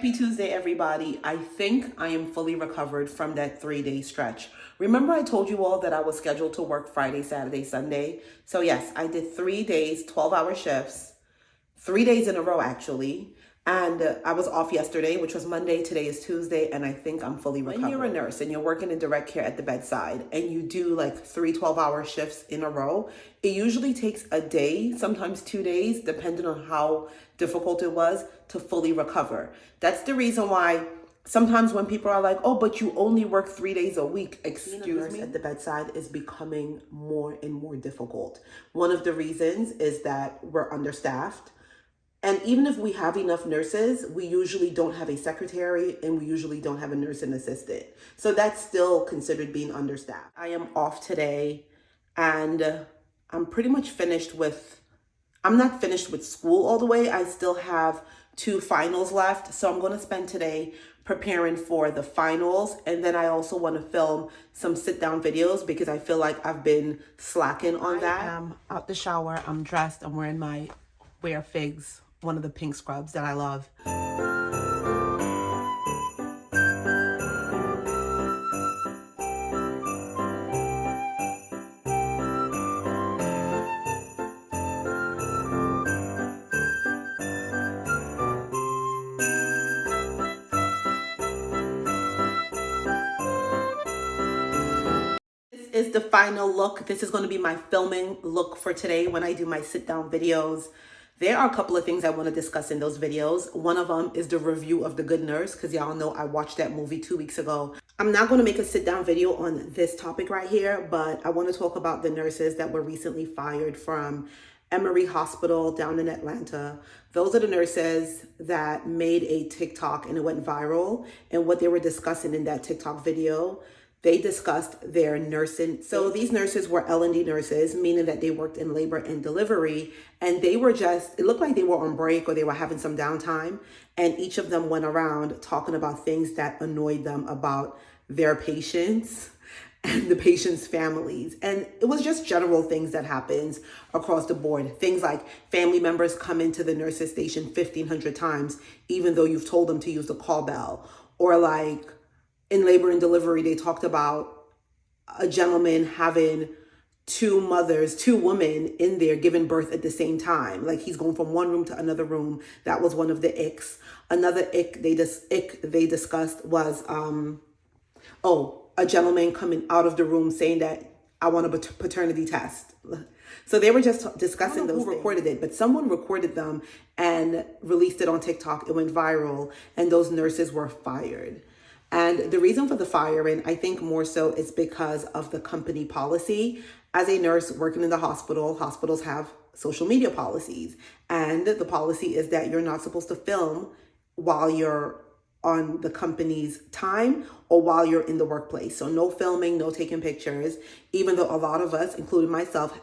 Happy Tuesday, everybody. I think I am fully recovered from that 3-day stretch. Remember I told you all that I was scheduled to work Friday, Saturday, Sunday? So yes, I did 3 days, 12-hour shifts, 3 days in a row actually. And I was off yesterday, which was Monday. Today is Tuesday, and I think I'm fully recovered. When you're a nurse and you're working in direct care at the bedside and you do like 3 12-hour shifts in a row, it usually takes a day, sometimes 2 days, depending on how difficult it was, to fully recover. That's the reason why sometimes when people are like, oh, but you only work 3 days a week, excuse me, at the bedside is becoming more and more difficult. One of the reasons is that we're understaffed. And even if we have enough nurses, we usually don't have a secretary and we usually don't have a nursing assistant. So that's still considered being understaffed. I am off today and I'm pretty much finished with, I'm not finished with school all the way. I still have 2 finals left. So I'm going to spend today preparing for the finals. And then I also want to film some sit down videos because I feel like I've been slacking on that. I am out the shower. I'm dressed. I'm wearing my Wear Figs, one of the pink scrubs that I love. This is the final look. This is going to be my filming look for today when I do my sit down videos. There are a couple of things I want to discuss in those videos. One of them is the review of The Good Nurse, because y'all know I watched that movie 2 weeks ago. I'm not going to make a sit down video on this topic right here, but I want to talk about the nurses that were recently fired from Emory Hospital down in Atlanta. Those are the nurses that made a TikTok and it went viral. And what they were discussing in that TikTok video, they discussed their nursing. So these nurses were L&D nurses, meaning that they worked in labor and delivery. And they were just, it looked like they were on break or they were having some downtime. And each of them went around talking about things that annoyed them about their patients and the patients' families. And it was just general things that happens across the board. Things like family members come into the nurses station 1,500 times, even though you've told them to use the call bell. Or like, in labor and delivery, they talked about a gentleman having 2 women in there giving birth at the same time. Like he's going from one room to another room. That was one of the icks. Another ick they discussed was, a gentleman coming out of the room saying that I want a paternity test. So they were just discussing those. Who recorded it, but someone recorded them and released it on TikTok. It went viral and those nurses were fired. And the reason for the firing, I think more so is because of the company policy. As a nurse working in the hospital, hospitals have social media policies. And the policy is that you're not supposed to film while you're on the company's time or while you're in the workplace. So no filming, no taking pictures, even though a lot of us, including myself,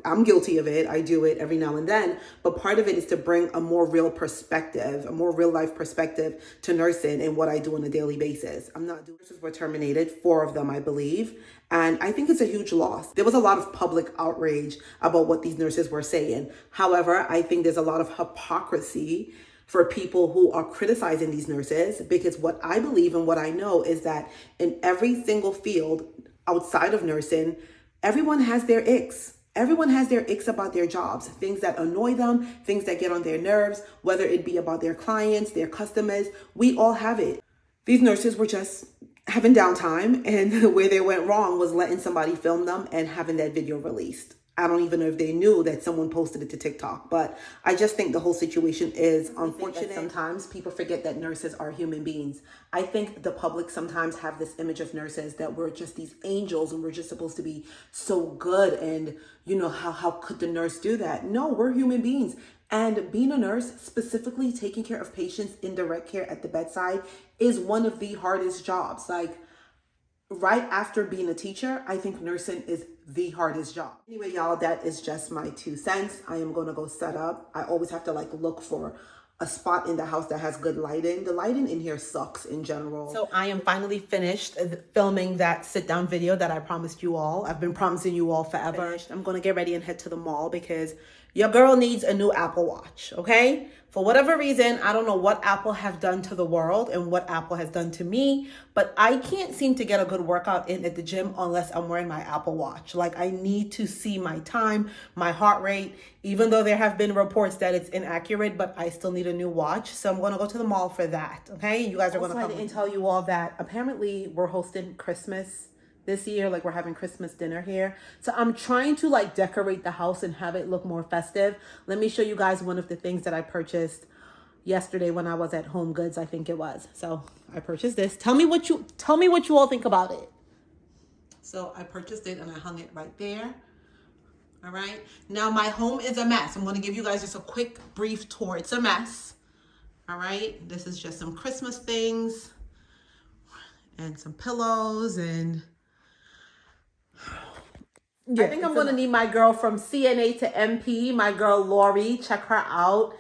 I'm guilty of it. I do it every now and then. But part of it is to bring a more real perspective, a more real life perspective to nursing and what I do on a daily basis. Nurses were terminated, 4 of them, I believe. And I think it's a huge loss. There was a lot of public outrage about what these nurses were saying. However, I think there's a lot of hypocrisy for people who are criticizing these nurses, because what I believe and what I know is that in every single field outside of nursing, everyone has their icks. Everyone has their icks about their jobs, things that annoy them, things that get on their nerves, whether it be about their clients, their customers. We all have it. These nurses were just having downtime, and where they went wrong was letting somebody film them and having that video released. I don't even know if they knew that someone posted it to TikTok, but I just think the whole situation is unfortunate. Sometimes people forget that nurses are human beings. I think the public sometimes have this image of nurses that we're just these angels and we're just supposed to be so good. And you know, how could the nurse do that? No, we're human beings. And being a nurse, specifically taking care of patients in direct care at the bedside, is one of the hardest jobs. Like, right after being a teacher, I think nursing is the hardest job. Anyway, y'all, that is just my 2 cents. I am going to go set up. I always have to like look for a spot in the house that has good lighting. The lighting in here sucks in general. So I am finally finished filming that sit down video that I promised you all. I've been promising you all forever. I'm going to get ready and head to the mall because Your girl needs a new Apple Watch, okay? For whatever reason, I don't know what Apple have done to the world and what Apple has done to me, but I can't seem to get a good workout in at the gym unless I'm wearing my Apple Watch. Like, I need to see my time, my heart rate, even though there have been reports that it's inaccurate, but I still need a new watch. So I'm going to go to the mall for that, okay? You guys are going to come and tell you all that. Apparently, we're hosting Christmas this year. Like, we're having Christmas dinner here. So I'm trying to like decorate the house and have it look more festive. Let me show you guys one of the things that I purchased yesterday when I was at Home Goods, I think it was. So I purchased this. Tell me what you all think about it. So I purchased it and I hung it right there. All right. Now my home is a mess. I'm going to give you guys just a quick brief tour. It's a mess. All right. This is just some Christmas things and some pillows and yeah, I think I'm going to need my girl from CNA to MP, my girl Lori. Check her out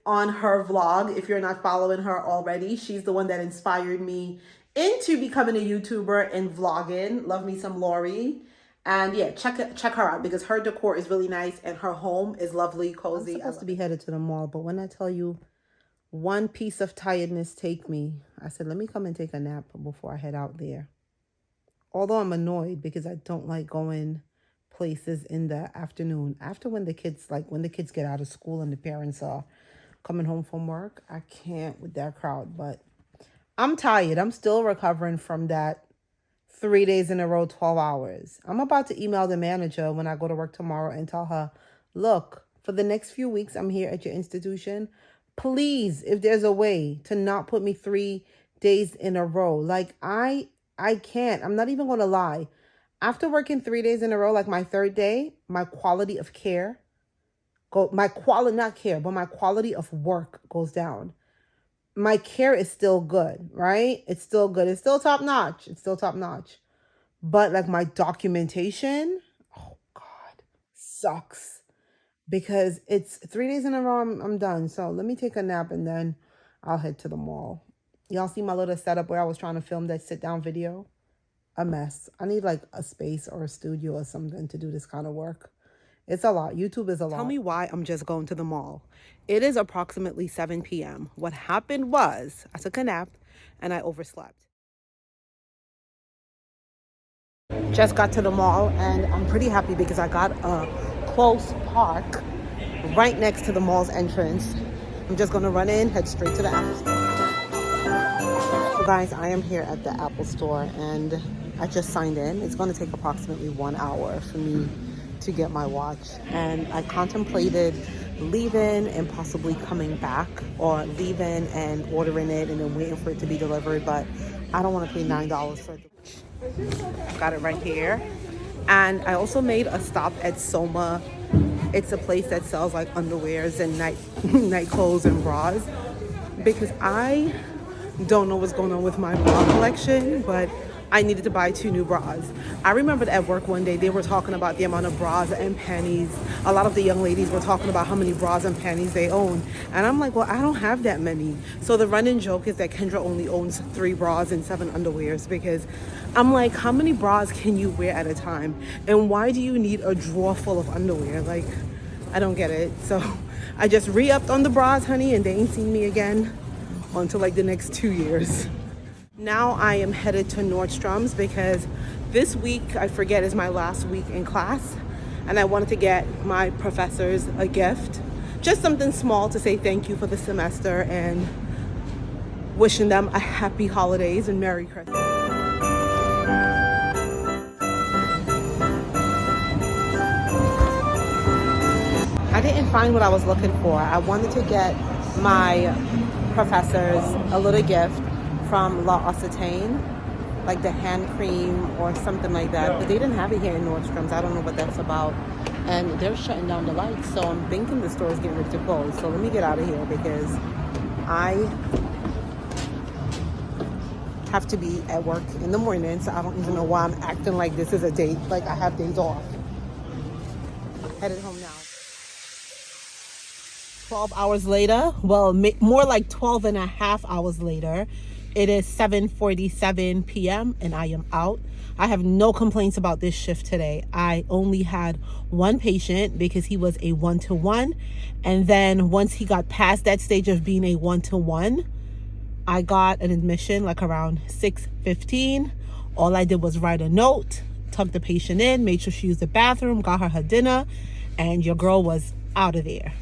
on her vlog if you're not following her already. She's the one that inspired me into becoming a YouTuber and vlogging. Love me some Lori. And yeah, check her out because her decor is really nice and her home is lovely, cozy. I'm supposed to be headed to the mall, but when I tell you one piece of tiredness take me, I said, let me come and take a nap before I head out there. Although I'm annoyed because I don't like going places in the afternoon after when the kids get out of school and the parents are coming home from work. I can't with that crowd, but I'm tired. I'm still recovering from that 3 days in a row, 12 hours. I'm about to email the manager when I go to work tomorrow and tell her, look, for the next few weeks I'm here at your institution. Please, if there's a way to not put me 3 days in a row. Like I can't. I'm not even going to lie. After working 3 days in a row, like my third day, my quality of care, my quality of work goes down. My care is still good, right? It's still good. It's still top notch. But like my documentation, oh God, sucks. Because it's 3 days in a row, I'm done. So let me take a nap and then I'll head to the mall. Y'all see my little setup where I was trying to film that sit down video? A mess. I need like a space or a studio or something to do this kind of work. It's a lot. YouTube is a lot. Tell me why I'm just going to the mall. It is approximately 7 p.m. What happened was I took a nap and I overslept. Just got to the mall and I'm pretty happy because I got a close park right next to the mall's entrance. I'm just going to run in, head straight to the Apple Store. So guys, I am here at the Apple Store and I just signed in. It's going to take approximately 1 hour for me to get my watch. And I contemplated leaving and possibly coming back, or leaving and ordering it and then waiting for it to be delivered. But I don't want to pay $9 for it. Got it right here. And I also made a stop at Soma. It's a place that sells like underwears and night clothes and bras, because I don't know what's going on with my bra collection, but I needed to buy 2 new bras. I remembered at work one day they were talking about the amount of bras and panties. A lot of the young ladies were talking about how many bras and panties they own. And I'm like, well, I don't have that many. So the running joke is that Kendra only owns 3 bras and 7 underwears, because I'm like, how many bras can you wear at a time? And why do you need a drawer full of underwear? Like, I don't get it. So I just re-upped on the bras, honey, and they ain't seen me again until like the next 2 years. Now I am headed to Nordstrom's because this week, I forget, is my last week in class. And I wanted to get my professors a gift. Just something small to say thank you for the semester and wishing them a happy holidays and Merry Christmas. I didn't find what I was looking for. I wanted to get my professors a little gift from La Occitane, like the hand cream or something like that, but they didn't have it here in Nordstrom's. I don't know what that's about, and they're shutting down the lights, so I'm thinking the store is getting ready to close. So let me get out of here because I have to be at work in the morning, so I don't even know why I'm acting like this is a date, like I have days off. Headed home now. 12 hours later, well, more like 12 and a half hours later, It is 7:47 p.m. and I am out. I have no complaints about this shift today. I only had one patient because he was a 1-to-1. And then once he got past that stage of being a 1-to-1, I got an admission like around 6:15. All I did was write a note, tuck the patient in, made sure she used the bathroom, got her dinner, and your girl was out of there.